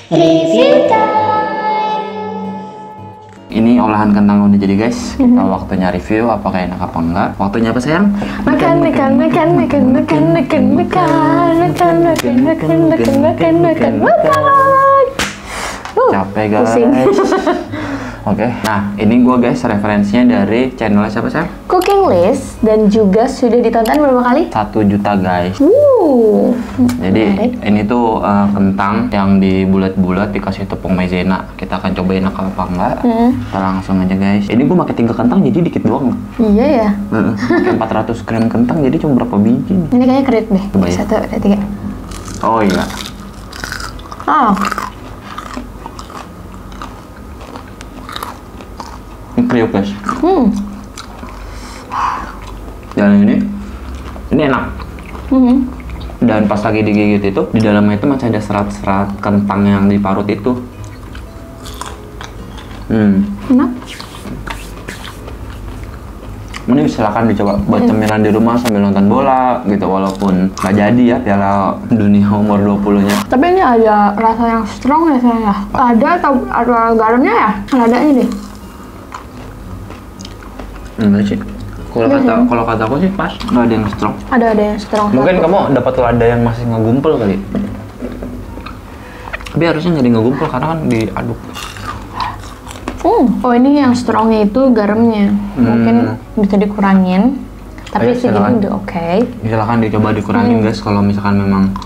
Review time. Ini olahan kentang udah jadi guys. Kita waktunya review apakah enak apa enggak. Waktunya apa sayang? Makan. Capek guys. Pusing. Oke, nah ini gue guys referensinya dari channelnya siapa sayang? Cooking list dan juga sudah ditonton berapa kali? 1 juta guys. Jadi menarik. ini tuh kentang yang dibulat-bulat dikasih tepung maizena. Kita akan cobain enak apa enggak. Kita langsung aja guys. Ini gue pakai 3 kentang jadi dikit doang. Iya ya. Pakai 400 gram kentang jadi cuma berapa biji nih? Ini kayaknya keret deh. Coba ya. 1, 2, 3. Oh iya. Oh, Ini kriuk guys. Dan ini enak. Dan pas lagi digigit itu di dalamnya itu masih ada serat-serat kentang yang diparut itu. enak. Ini silakan dicoba buat cemilan di rumah sambil nonton bola gitu, walaupun nggak jadi ya Piala Dunia umur 20-nya. Tapi ini ada rasa yang strong ya saya. Ada atau ada garamnya ya? Ada ini deh. Enggak sih. Kalau kata aku sih pas, nggak ada yang strong. Ada yang strong. Mungkin kamu dapat lada yang masih ngegumpel kali. Tapi harusnya nggak ngegumpel karena kan diaduk. Oh ini yang strongnya itu garamnya. Mungkin bisa dikurangin. Tapi Ayo, segini silakan. udah oke. Silakan dicoba dikurangin guys kalau misalkan memang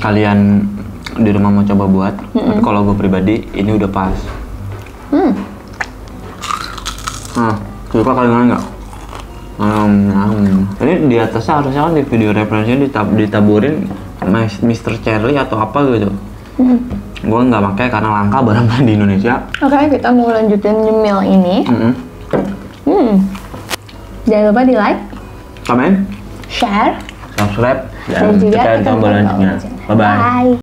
kalian di rumah mau coba buat. Tapi kalau gue pribadi ini udah pas. Nah, suka kalian nggak? Ini di atasnya harusnya kan di video referensinya ditaburin Mr. Cherry atau apa gitu. Gue nggak pakai karena langka barangnya di Indonesia. Oke, kita mau lanjutin nyemil ini. Jangan lupa di like, Komen, share, subscribe, dan juga tekan tombol loncengnya. Bye bye. Bye.